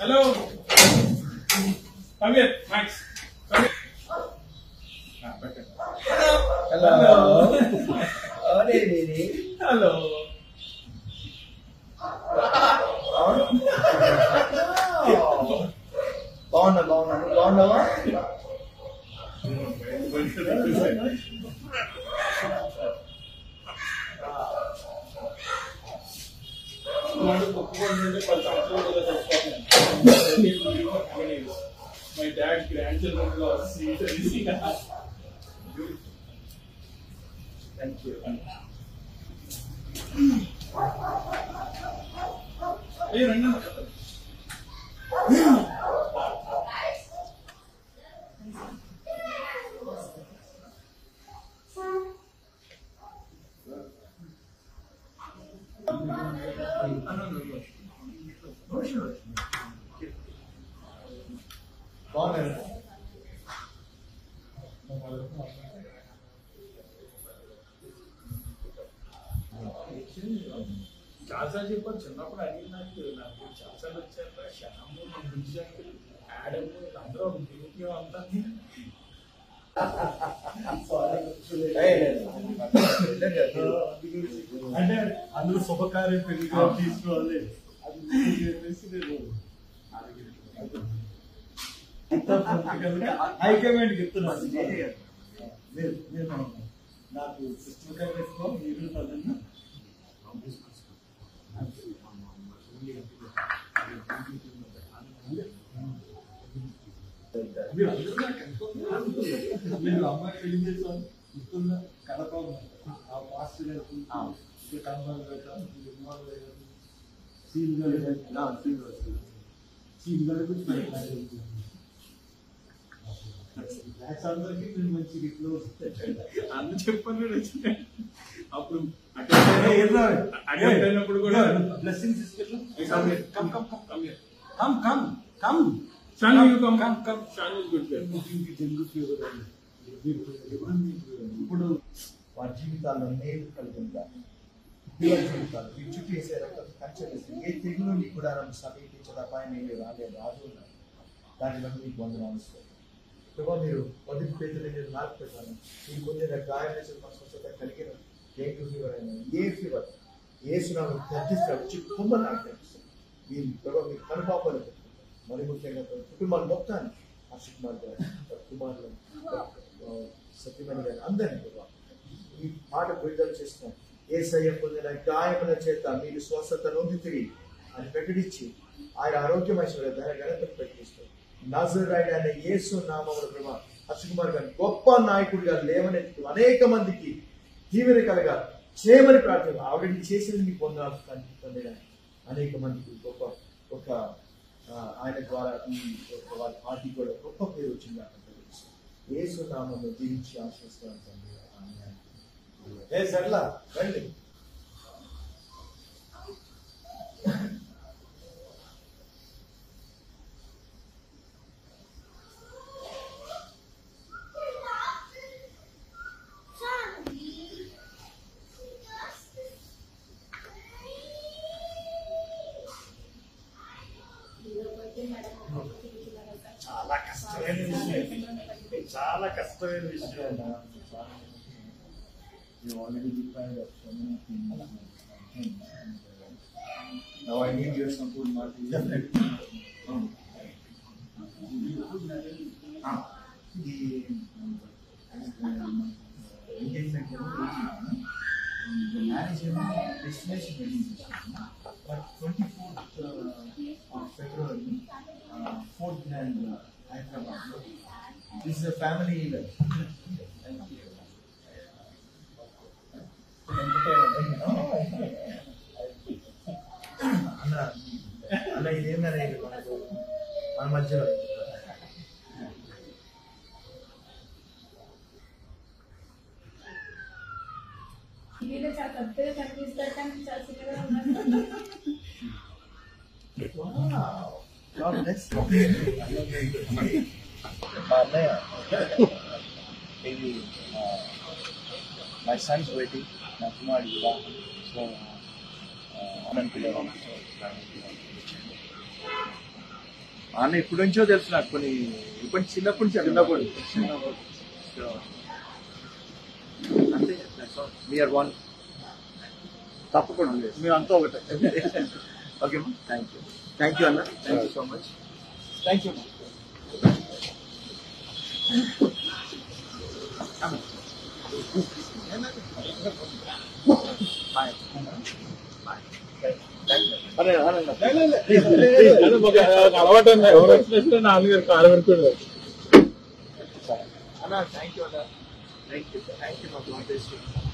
Hello. Come here, Max. Come here. Hello. Oh, Didi. Hello. Bauna. My dad's grandchildren was sweet. Thank you. Hey, Rangan. చాలాసార్లు చెప్పాను చిన్నప్పుడు అడిగిన నాకు చాలాసార్లు వచ్చాక శ్యాము గుంజంకులు యాడమ్ అందరూ గ్రూప్ అంతా అంటే అందరూ శుభకార్యం పెళ్లిగా తీసుకోవాలి హైకమాండ్ చెప్తున్నాను నాకు శుభకార్యం పెట్టుకో మీరు పదండి నేను అమ్మాయి పెళ్లి చేస్తాను ఇస్తుందా కడప ఆ పాస్ట్ అందరికి నేను మంచి గిఫ్ట్లు అన్న చెప్పాను అప్పుడు అయినప్పుడు కూడా బ్లెస్సింగ్స్ తీసుకెళ్ళి ఇప్పుడు వారి జీవితాల్లో మేలు కలుగుతారు పిల్లల జీవితాలు ఈ చుట్టూ వేసే కంచెలు ఏ తెగులు నీ కూడా సమీపించడం అపాయం ఏమి రాదు దాని బట్టి మీకు వందనాలు ప్రభావ మీరు మొదటి పేదలు నాకు పెట్టాను మీకు పొందిన గాయాల స్వచ్ఛత కలిగిన డెంగ్యూ ఫీవర్ అయినా ఏ ఫీవర్ ఏసునామం తగ్గిస్తాడు చిక్కుమ్మ నాకు మీరు ప్రభావ మీరు కనుపాపలు మరి ముఖ్యంగా కుటుంబాలు మొత్తాన్ని అశోక్ కుమార్ గారు కుమారులు సత్యమణి గారు అందరినీ ప్రభావ ఈ మాట విడుదల చేస్తున్నాం యేసయ్య పొందిన గాయముల చేత మీరు స్వస్థత నొందితిరి అని ప్రకటించి ఆయన ఆరోగ్యమైన ఘనతను ప్రకటిస్తారు నజరేయుడైన అనే యేసు నామములో ప్రభావ అశోక్ కుమార్ గారు గొప్ప నాయకుడిగా లేవనెత్తుతూ అనేక మందికి దీవెన కలగా చేయమని ప్రార్థన ఆవిడని చేసేది మీకు పొందాలి అనేక మందికి గొప్ప ఒక ఆయన ద్వారా ఈ వారి పార్టీ కూడా గొప్ప పేరు వచ్చింది యేసు నామంలో జీవించి ఆశ్రయిస్తాను సర్లా రండి చాలా కష్టమైన విషయం You already deprived of so many things. Now I need your support, Martin. Definitely. The engagement the marriage destination wedding, but 24th of February, 4th and Hyderabad. This is a family event. Thank you. అన్న ఇదేందనే మనకు మన మధ్యలో ఇది my son's wedding, my kumar vivaha. So, Anand Pillaram. అన్న ఇప్పటి నుంచో తెలుసు నాకు కొన్ని ఇప్పుడు చిన్నప్పటి అంతే వీఆర్ వన్ తప్పకుండా మీరు అంతా ఒకటే. ఓకే థ్యాంక్ యూ అన్న thank you so much thank you bye అలవాటు ఎవరు వచ్చినట్టు నాన్నగారు కాలు పెడుతుంది. అన్న థ్యాంక్ యూ అన్న థ్యాంక్ యూ మా